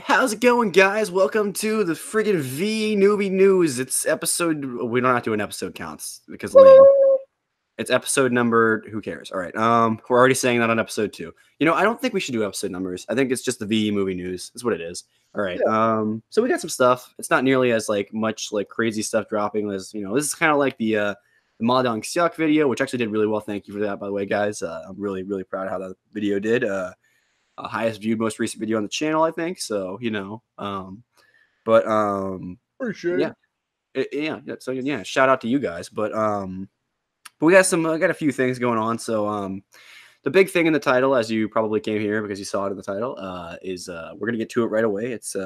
How's it going, guys? Welcome to the friggin' V Newbie News. It's episode. We don't have to do an episode counts because lame. It's episode number. Who cares? All right. We're already saying that on episode 2. You know, I don't think we should do episode numbers. I think it's just the V Movie News. That's what it is. All right. Yeah. So we got some stuff. It's not nearly as much crazy stuff dropping as this is kind of like the Madang Siak video, which actually did really well. Thank you for that, by the way, guys. I'm really proud of how that video did. Highest viewed, most recent video on the channel, I think. So Appreciate it. So yeah, shout out to you guys. But we got I got a few things going on. So the big thing in the title, as you probably came here because you saw it in the title, is we're gonna get to it right away. It's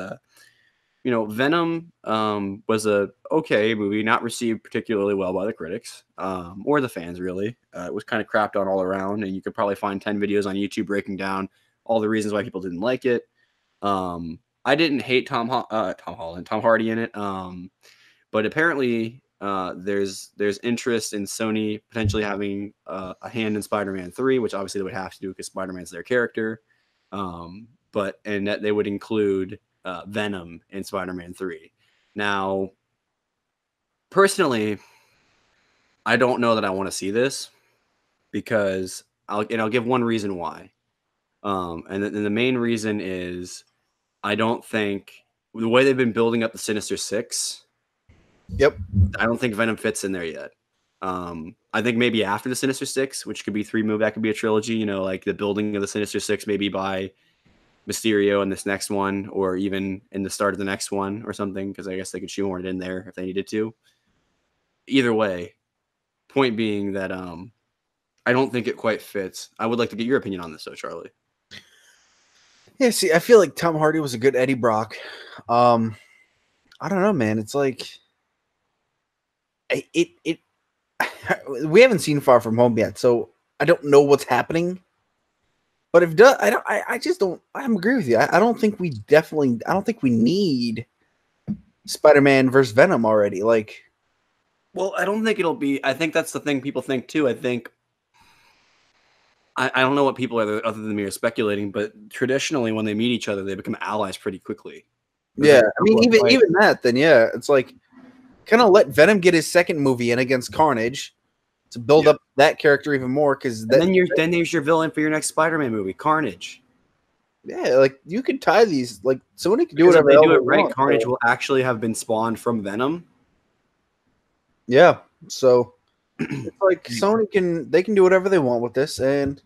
Venom was a okay movie, not received particularly well by the critics or the fans, really. It was kind of crapped on all around, and you could probably find 10 videos on YouTube breaking down all the reasons why people didn't like it. I didn't hate Tom Hardy in it. But apparently there's interest in Sony potentially having a hand in Spider-Man 3, which obviously they would have to do because Spider-Man's their character. And that they would include Venom in Spider-Man 3. Now, personally, I don't know that I want to see this because I'll give one reason why. And the main reason is I don't think the way they've been building up the Sinister Six. Yep. I don't think Venom fits in there yet. I think maybe after the Sinister Six, which could be 3 movies, that could be a trilogy, like the building of the Sinister Six, maybe by Mysterio in this next one, or even in the start of the next one or something, because I guess they could shoehorn it in there if they needed to. Either way, point being that I don't think it quite fits. I would like to get your opinion on this, though, Charlie. Yeah, see, I feel like Tom Hardy was a good Eddie Brock. I don't know, man. It's like we haven't seen Far From Home yet, so I don't know what's happening. But if I just don't. I agree with you. I don't think we need Spider-Man versus Venom already. Well, I don't think it'll be. I think that's the thing people think too. I think. I don't know what people other than me are speculating, but traditionally when they meet each other, they become allies pretty quickly. Yeah, I mean, even that, then yeah, it's like kind of let Venom get his second movie in against Carnage to build up that character even more, because then there's your villain for your next Spider-Man movie, Carnage. Yeah, you could tie these, Sony can do whatever they do it right. Carnage will actually have been spawned from Venom. Yeah, so it's like Sony can do whatever they want with this, and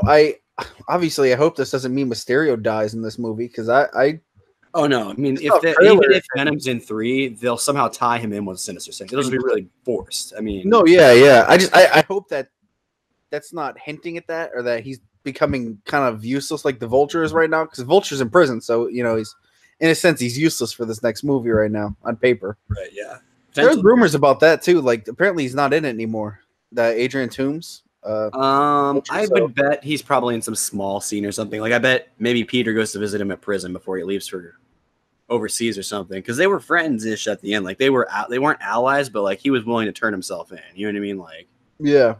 I hope this doesn't mean Mysterio dies in this movie, because oh no, I mean even if Venom's in 3, they'll somehow tie him in with Sinister Six. It'll just be really forced. I mean, no, yeah. I hope that that's not hinting at that, or that he's becoming kind of useless like the Vulture is right now, because Vulture's in prison, so he's in a sense he's useless for this next movie right now on paper. Right? Yeah. There's rumors about that too. Apparently he's not in it anymore. That Adrian Toomes. I would bet he's probably in some small scene or something. I bet maybe Peter goes to visit him at prison before he leaves for overseas or something. Because they were friends-ish at the end. They weren't allies, but he was willing to turn himself in. You know what I mean? Yeah.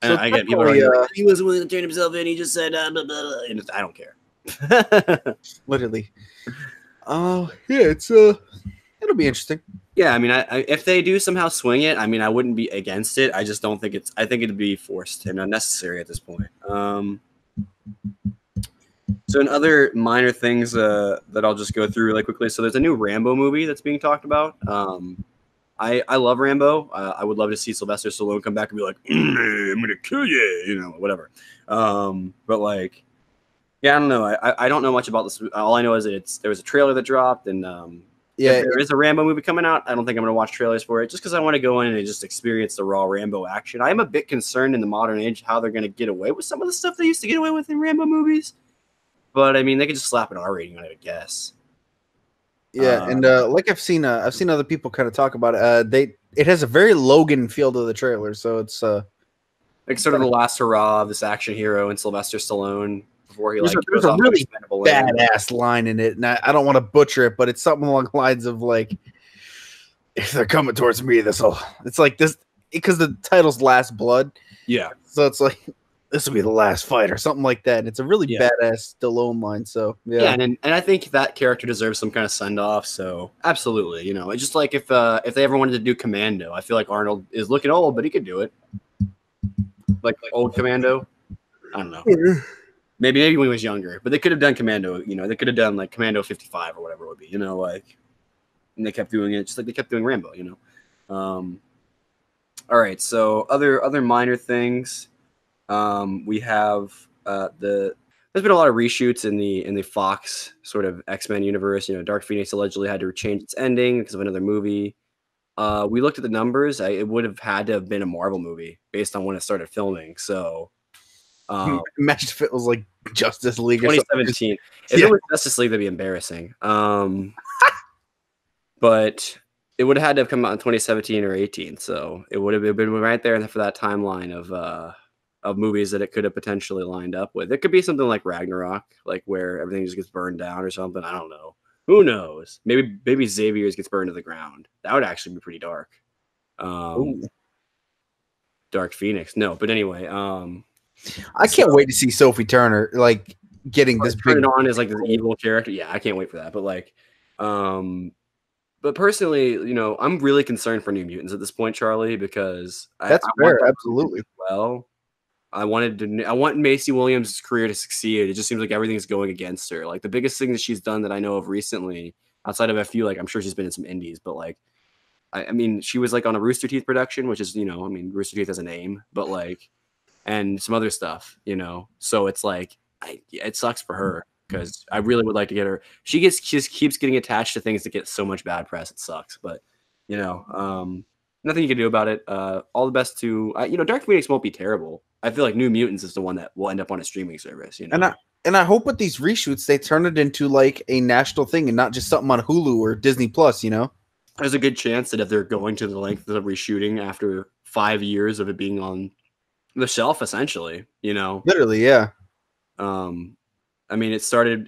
And so I get people are he was willing to turn himself in. He just said, blah, blah, blah, and I don't care. Literally. Oh yeah, it'll be interesting. Yeah, I mean, if they do somehow swing it, I mean, I wouldn't be against it. I just don't think I think it'd be forced and unnecessary at this point. So in other minor things that I'll just go through really quickly. So there's a new Rambo movie that's being talked about. I love Rambo. I would love to see Sylvester Stallone come back and be like, I'm gonna kill you, whatever. But yeah, I don't know. I don't know much about this. All I know is that there was a trailer that dropped, and yeah, if there is a Rambo movie coming out, I don't think I'm going to watch trailers for it, just because I want to go in and just experience the raw Rambo action. I am a bit concerned in the modern age how they're going to get away with some of the stuff they used to get away with in Rambo movies. But I mean, they could just slap an R rating on it, I guess. Yeah, and I've seen other people kind of talk about it. It has a very Logan feel to the trailer, so it's sort of the last hurrah of this action hero and Sylvester Stallone. Before he there's a really badass line in it, and I don't want to butcher it, but it's something along the lines of if they're coming towards me, it's like this, because the title's Last Blood. Yeah, so it's this will be the last fight or something like that. And it's a really Yeah. badass Stallone line. So Yeah, and I think that character deserves some kind of send off. So absolutely, you know, it's just like if they ever wanted to do Commando, I feel like Arnold is looking old, but he could do it. Like old Commando, I don't know. Maybe when he was younger, but they could have done Commando. You know, they could have done like Commando 55 or whatever it would be. You know, like, and they kept doing it just like they kept doing Rambo. You know. All right, so other minor things. We have there's been a lot of reshoots in the Fox sort of X-Men universe. You know, Dark Phoenix allegedly had to change its ending because of another movie. We looked at the numbers. It would have had to have been a Marvel movie based on when it started filming. So, imagine if it was like Justice League or 2017. If it was Justice League, that'd be embarrassing. But it would have had to have come out in 2017 or 18. So it would have been right there for that timeline of movies that it could have potentially lined up with. It could be something like Ragnarok, like where everything just gets burned down or something. I don't know. Who knows? Maybe Xavier's gets burned to the ground. That would actually be pretty dark. Dark Phoenix. No, but anyway, I can't wait to see Sophie Turner like getting this turn big it on as like this evil character. Yeah, I can't wait for that. But like, but personally, you know, I'm really concerned for New Mutants at this point, Charlie, because that's fair, absolutely. Well, I want Macy Williams' career to succeed. It just seems like everything's going against her. Like the biggest thing that she's done that I know of recently, outside of a few, like I'm sure she's been in some indies, but like, I mean, she was like on a Rooster Teeth production, which is, you know, I mean, Rooster Teeth has a name, but like, and some other stuff, you know. So it's like, it sucks for her because I really would like to get her. She just keeps getting attached to things that get so much bad press. It sucks, but you know, nothing you can do about it. All the best to you know, Dark Phoenix won't be terrible. I feel like New Mutants is the one that will end up on a streaming service, you know. And I hope with these reshoots they turn it into like a national thing and not just something on Hulu or Disney Plus, you know. There's a good chance that if they're going to the length of reshooting after 5 years of it being on the shelf, essentially, you know, literally, yeah. I mean, they started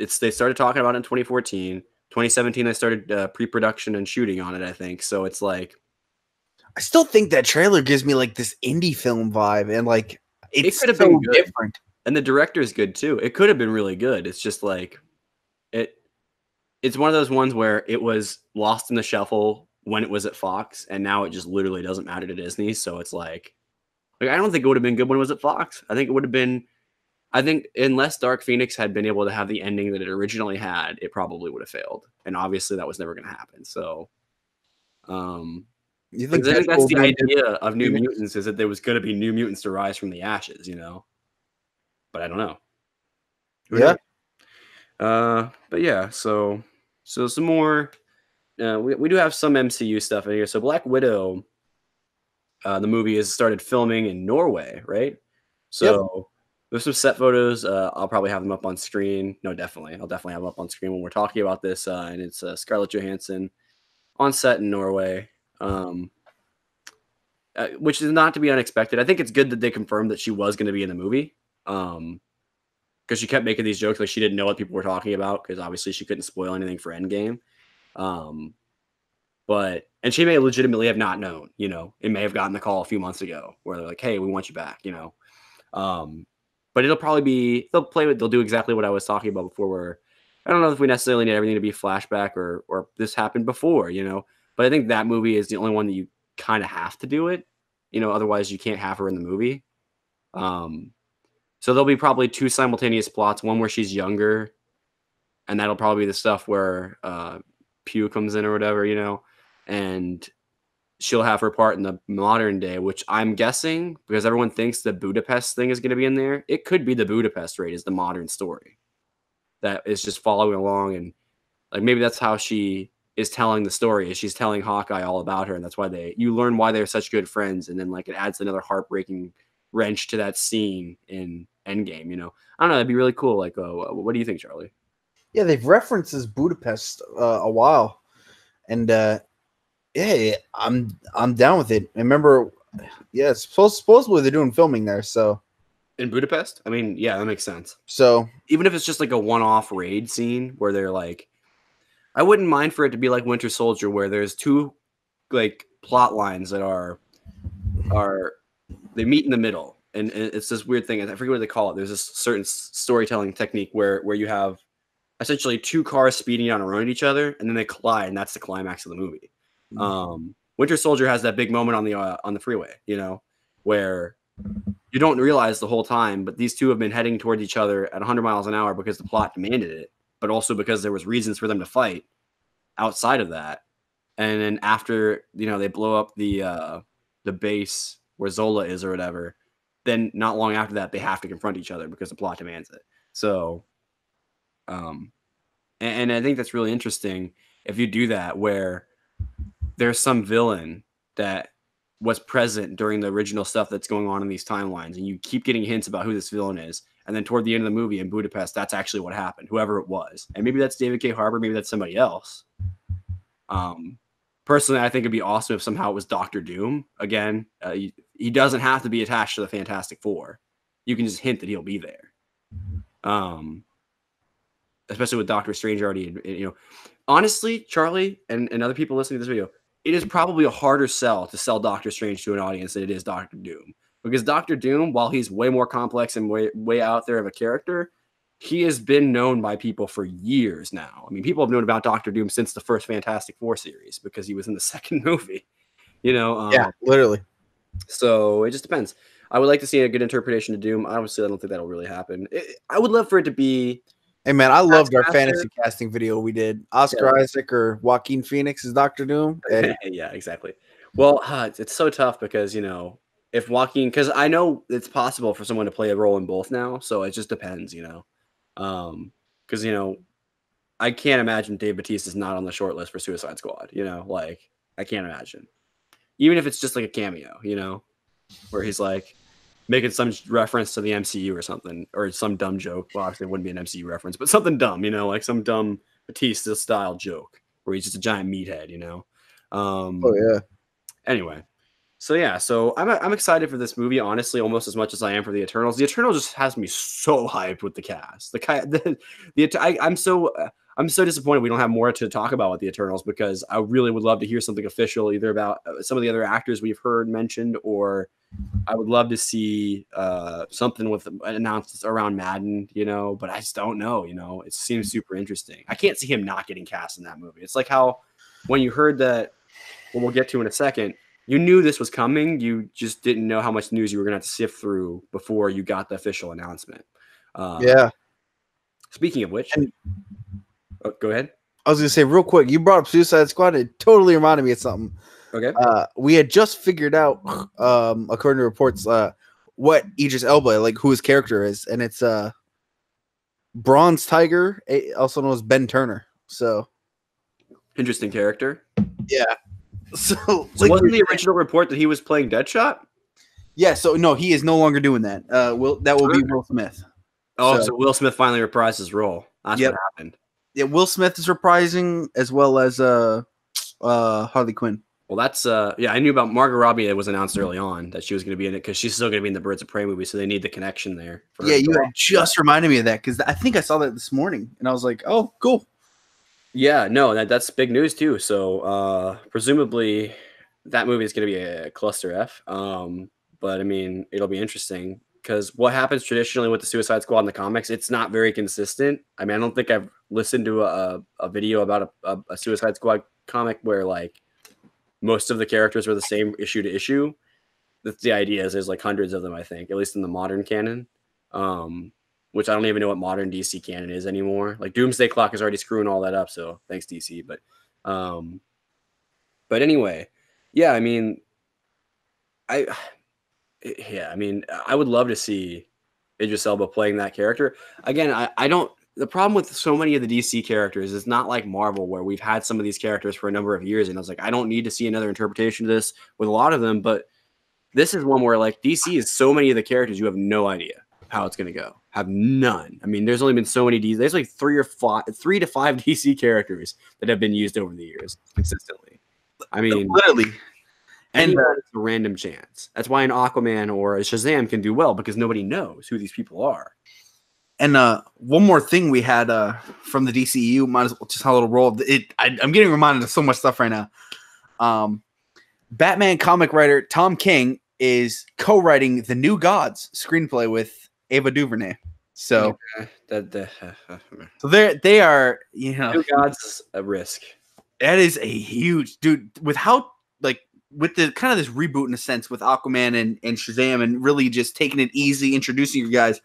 talking about it in 2014, 2017. They started pre-production and shooting on it, I think. So it's like, I still think that trailer gives me like this indie film vibe, and like it could have been different. And the director is good too. It could have been really good. It's just like it's one of those ones where it was lost in the shuffle when it was at Fox, and now it just literally doesn't matter to Disney. So it's like I don't think it would have been good when it was at Fox. I think it would have been. I think unless Dark Phoenix had been able to have the ending that it originally had, it probably would have failed. And obviously that was never going to happen. So, you think that's the idea of New Mutants, is that there was going to be New Mutants to rise from the ashes, you know? But I don't know. Yeah. But yeah, so some more, we do have some MCU stuff in here. So Black Widow, the movie has started filming in Norway, right? So there's some set photos. I'll probably have them up on screen. No, definitely. I'll definitely have them up on screen when we're talking about this. And it's Scarlett Johansson on set in Norway, which is not to be unexpected. I think it's good that they confirmed that she was going to be in the movie, because she kept making these jokes like she didn't know what people were talking about, because obviously she couldn't spoil anything for Endgame. And she may legitimately have not known, you know. It may have gotten the call a few months ago where they're like, hey, we want you back, you know. But it'll probably be, they'll do exactly what I was talking about before, where I don't know if we necessarily need everything to be flashback or this happened before, you know. But I think that movie is the only one that you kind of have to do it, you know, otherwise you can't have her in the movie. So there'll be probably two simultaneous plots, one where she's younger, and that'll probably be the stuff where Pew comes in or whatever, you know, and she'll have her part in the modern day, which I'm guessing, because everyone thinks the Budapest thing is going to be in there, it could be the Budapest raid is the modern story that is just following along, and like maybe that's how she is telling the story, is she's telling Hawkeye all about her, and that's why you learn why they're such good friends, and then like it adds another heartbreaking wrench to that scene in Endgame, you know. I don't know, that'd be really cool. Like, what do you think, Charlie? Yeah, they've referenced this Budapest a while, and yeah, I'm down with it. I remember, yeah, supposedly they're doing filming there, so in Budapest. I mean, yeah, that makes sense. So even if it's just like a one-off raid scene where they're like, I wouldn't mind for it to be like Winter Soldier, where there's two like plot lines that are they meet in the middle, and it's this weird thing. I forget what they call it. There's this certain storytelling technique where you have essentially two cars speeding down around each other, and then they collide, and that's the climax of the movie. Winter Soldier has that big moment on the freeway, you know, where you don't realize the whole time, but these two have been heading towards each other at 100 miles an hour because the plot demanded it, but also because there was reasons for them to fight outside of that. And then after, you know, they blow up the base where Zola is or whatever, then not long after that, they have to confront each other because the plot demands it. So, and I think that's really interesting if you do that, where there's some villain that was present during the original stuff that's going on in these timelines, and you keep getting hints about who this villain is. And then toward the end of the movie in Budapest, that's actually what happened, whoever it was. And maybe that's David K. Harbour, maybe that's somebody else. Personally, I think it'd be awesome if somehow it was Doctor Doom. Again, he doesn't have to be attached to the Fantastic Four. You can just hint that he'll be there. Especially with Doctor Strange already, you know. Honestly, Charlie and other people listening to this video, it is probably a harder sell to sell Doctor Strange to an audience than it is Doctor Doom. Because Doctor Doom, while he's way more complex and way out there of a character, he has been known by people for years now. I mean, people have known about Doctor Doom since the first Fantastic Four series because he was in the second movie. You know? Yeah, literally. So it just depends. I would like to see a good interpretation of Doom. Obviously, I don't think that'll really happen. I would love for it to be... Hey, man, I loved our fantasy casting video we did. Oscar Isaac or Joaquin Phoenix is Doctor Doom. Yeah, exactly. Well, it's so tough because, you know, if Joaquin... Because I know it's possible for someone to play a role in both now, so it just depends, you know. Because, you know, I can't imagine Dave Bautista is not on the short list for Suicide Squad, you know? Like, I can't imagine. Even if it's just like a cameo, you know? Where he's like... making some reference to the MCU or something, or some dumb joke. Well, obviously it wouldn't be an MCU reference, but something dumb, you know, like some dumb Batista style joke where he's just a giant meathead, you know? Oh yeah. Anyway, so I'm excited for this movie, honestly, almost as much as I am for the Eternals. The Eternals just has me so hyped with the cast. I'm so disappointed we don't have more to talk about with the Eternals, because I really would love to hear something official, either about some of the other actors we've heard mentioned, or I would love to see something with announced around Madden, you know, but I just don't know, you know. It seems super interesting. I can't see him not getting cast in that movie. It's like how when you heard that, well, we'll get to in a second, you knew this was coming. You just didn't know how much news you were going to have to sift through before you got the official announcement. Yeah. Speaking of which, go ahead. I was going to say real quick, you brought up Suicide Squad. It totally reminded me of something. Okay. We had just figured out, according to reports, what Idris Elba, like who his character is, and it's Bronze Tiger, also known as Ben Turner. So interesting character. Yeah. So like, wasn't the original report that he was playing Deadshot? Yeah. So no, he is no longer doing that. That will be Will Smith. Oh, so Will Smith finally reprised his role. That's what happened. Yeah, Will Smith is reprising, as well as Harley Quinn. Well, that's I knew about Margot Robbie. It was announced early on that she was going to be in it because she's still going to be in the Birds of Prey movie, so they need the connection there. Yeah, you had just reminded me of that, because I think I saw that this morning, and I was like, "Oh, cool." Yeah, no, that's big news too. So presumably that movie is going to be a cluster F. But I mean, it'll be interesting because what happens traditionally with the Suicide Squad in the comics, it's not very consistent. I mean, I don't think I've listened to a video about a Suicide Squad comic where like most of the characters were the same issue to issue. That's the idea. Is there's like hundreds of them, I think, at least in the modern canon. Which I don't even know what modern DC canon is anymore. Like Doomsday Clock is already screwing all that up, so thanks DC. But anyway, yeah, I mean, I would love to see Idris Elba playing that character again. I don't. The problem with so many of the DC characters is not like Marvel, where we've had some of these characters for a number of years, and I was like, I don't need to see another interpretation of this with a lot of them. But this is one where like DC is so many of the characters you have no idea how it's going to go. Have none. I mean, there's only been so many DC. There's like 3 to 5 DC characters that have been used over the years consistently. I mean, literally. And it's a random chance. That's why an Aquaman or a Shazam can do well, because nobody knows who these people are. And one more thing we had from the DCU, might as well just have a little roll. I'm getting reminded of so much stuff right now. Batman comic writer Tom King is co-writing the New Gods screenplay with Ava DuVernay. So, so they are, you know, New Gods is a risk. that is a huge dude with how like with the kind of this reboot in a sense with Aquaman and Shazam and really just taking it easy, introducing you guys.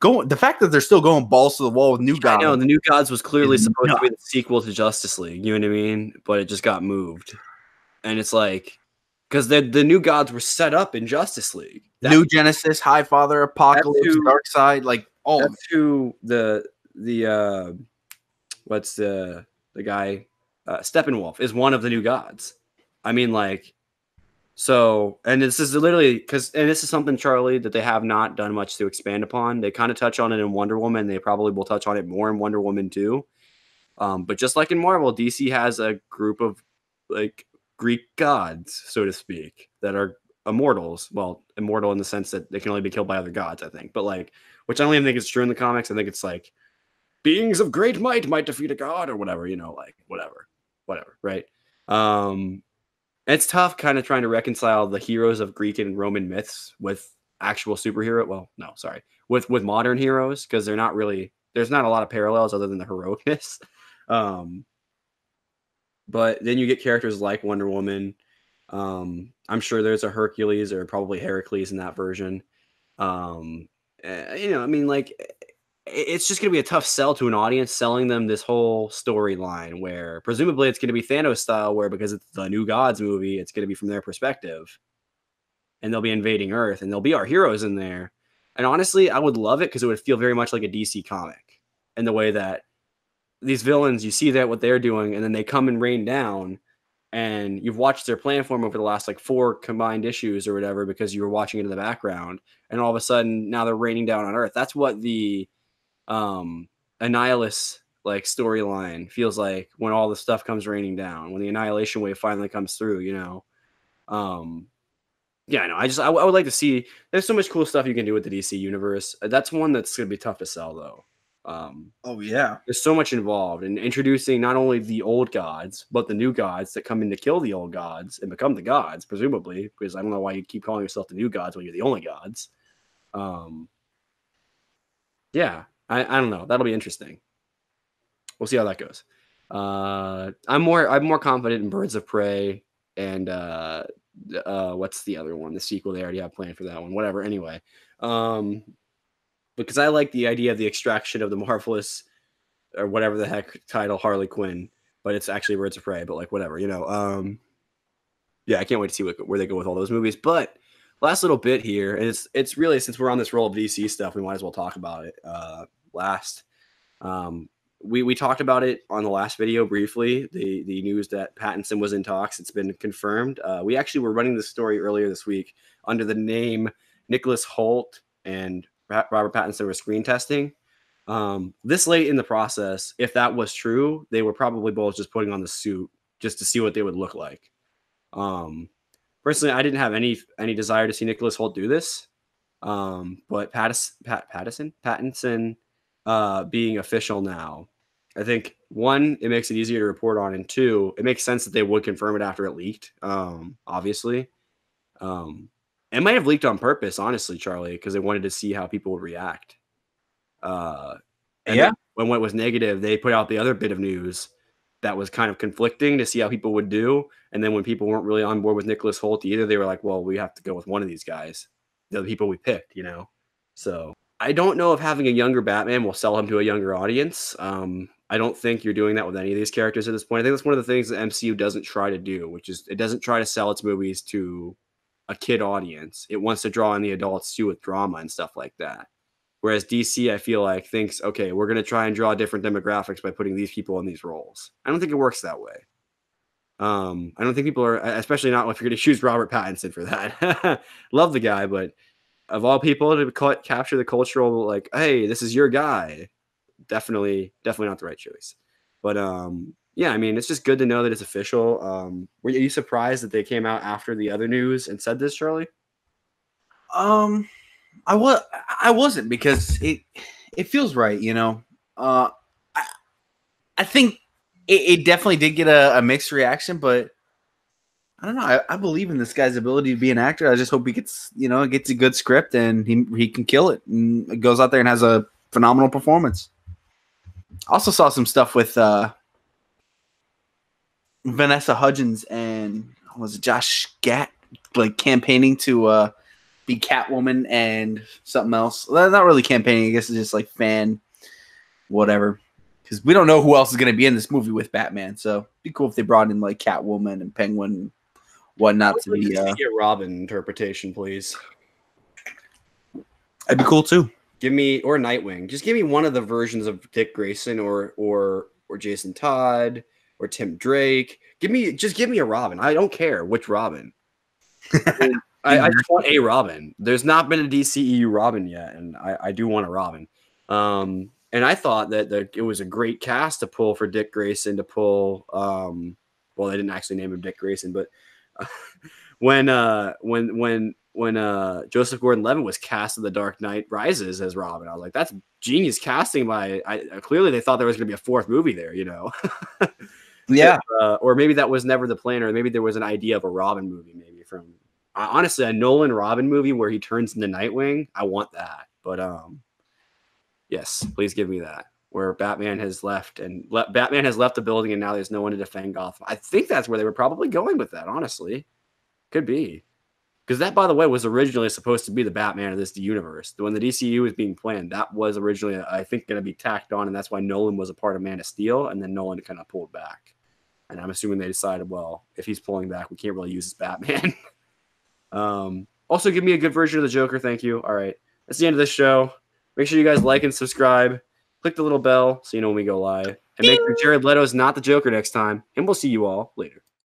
The fact that they're still going balls to the wall with New Gods. I know the New Gods was clearly supposed nuts. to be the sequel to Justice League. You know what I mean? But it just got moved, and it's like because the New Gods were set up in Justice League. New Genesis, High Father, Apocalypse, Dark Side, like all. That's who the what's the guy Steppenwolf is one of the New Gods. I mean, like. So, and this is literally and this is something, Charlie, that they have not done much to expand upon. They kind of touch on it in Wonder Woman. They probably will touch on it more in Wonder Woman 2. But just like in Marvel, DC has a group of like Greek gods, so to speak, that are immortals. Well, immortal in the sense that they can only be killed by other gods, I think. But like, which I don't even think it's true in the comics. I think it's like beings of great might defeat a god or whatever, you know, like whatever, right? It's tough kind of trying to reconcile the heroes of Greek and Roman myths with actual superhero. Well, no, sorry. With modern heroes, because they're not really, there's not a lot of parallels other than the heroicness. But then you get characters like Wonder Woman. I'm sure there's a Hercules or probably Heracles in that version. You know, I mean, like, it's just going to be a tough sell to an audience, selling them this whole storyline where presumably it's going to be Thanos style, where because it's the New Gods movie, it's going to be from their perspective and they'll be invading Earth and there'll be our heroes in there. And honestly, I would love it because it would feel very much like a DC comic in the way that these villains, you see that what they're doing and then they come and rain down and you've watched their plan form over the last like 4 combined issues or whatever, because you were watching it in the background and all of a sudden now they're raining down on Earth. That's what the Annihilus like storyline feels like when all the stuff comes raining down, when the annihilation wave finally comes through, you know. Yeah, I know. I would like to see, there's so much cool stuff you can do with the DC universe. That's one that's going to be tough to sell though. Oh yeah, there's so much involved in introducing not only the old gods, but the new gods that come in to kill the old gods and become the gods, presumably, because I don't know why you keep calling yourself the new gods when you're the only gods. Yeah. I don't know. That'll be interesting. We'll see how that goes. I'm more confident in Birds of Prey and what's the other one? The sequel they already have planned for that one. Whatever. Anyway, because I like the idea of the extraction of the Marvelous or whatever the heck title Harley Quinn, but it's actually Birds of Prey. But like whatever, you know. Yeah, I can't wait to see where they go with all those movies. But last little bit here, and it's really, since we're on this roll of DC stuff, we might as well talk about it. We talked about it on the last video briefly, the news that Pattinson was in talks. It's been confirmed. We actually were running this story earlier this week under the name Nicholas Hoult and Robert Pattinson were screen testing. This late in the process, if that was true, they were probably both just putting on the suit just to see what they would look like. Personally, I didn't have any desire to see Nicholas Hoult do this. But Pattinson being official now, I think, one, it makes it easier to report on, and two, it makes sense that they would confirm it after it leaked. Obviously. It might have leaked on purpose, honestly, Charlie, because they wanted to see how people would react. And yeah. When it was negative, they put out the other bit of news that was kind of conflicting to see how people would do. And then when people weren't really on board with Nicholas Hoult either, they were like, well, we have to go with one of these guys. The people we picked, you know? So I don't know if having a younger Batman will sell him to a younger audience. I don't think you're doing that with any of these characters at this point. I think that's one of the things the MCU doesn't try to do, which is it doesn't try to sell its movies to a kid audience. It wants to draw in the adults too with drama and stuff like that. Whereas DC, I feel like, thinks, okay, we're going to try and draw different demographics by putting these people in these roles. I don't think it works that way. I don't think people are, especially not if you're going to choose Robert Pattinson for that. Love the guy, but of all people to capture the cultural, like, hey, this is your guy, definitely not the right choice. But yeah, I mean, it's just good to know that it's official. Were you surprised that they came out after the other news and said this, Charlie? I wasn't, because it feels right, you know. I think it definitely did get a mixed reaction, but I don't know. I believe in this guy's ability to be an actor. I just hope he gets a good script and he can kill it and goes out there and has a phenomenal performance. Also saw some stuff with Vanessa Hudgens and was it Josh Gad like campaigning to be Catwoman and something else. Well, not really campaigning. I guess it's just like fan whatever. Because we don't know who else is going to be in this movie with Batman. So it'd be cool if they brought in like Catwoman and Penguin and whatnot to be a Robin interpretation, please. That'd be cool too. Give me or Nightwing. Just give me one of the versions of Dick Grayson or Jason Todd or Tim Drake. Give me a Robin. I don't care which Robin. I just want a Robin. There's not been a DCEU Robin yet, and I do want a Robin. And I thought that it was a great cast to pull for Dick Grayson to pull. Well, they didn't actually name him Dick Grayson, but when Joseph Gordon-Levitt was cast in The Dark Knight Rises as Robin, I was like, that's genius casting. Clearly they thought there was going to be a fourth movie there, you know. Yeah. Or maybe that was never the plan, or maybe there was an idea of a Robin movie, maybe from honestly a Nolan Robin movie where he turns into Nightwing. I want that, but yes, please give me that. Where Batman has left the building and now there's no one to defend Gotham. I think that's where they were probably going with that. Honestly, could be because that, by the way, was originally supposed to be the Batman of this universe. When the DCU was being planned, that was originally, I think, going to be tacked on, and that's why Nolan was a part of Man of Steel, and then Nolan kind of pulled back. And I'm assuming they decided, well, if he's pulling back, we can't really use his Batman. Also, give me a good version of the Joker. Thank you. All right, that's the end of this show. Make sure you guys like and subscribe. Click the little bell so you know when we go live. And make sure Jared Leto's not the Joker next time. And we'll see you all later.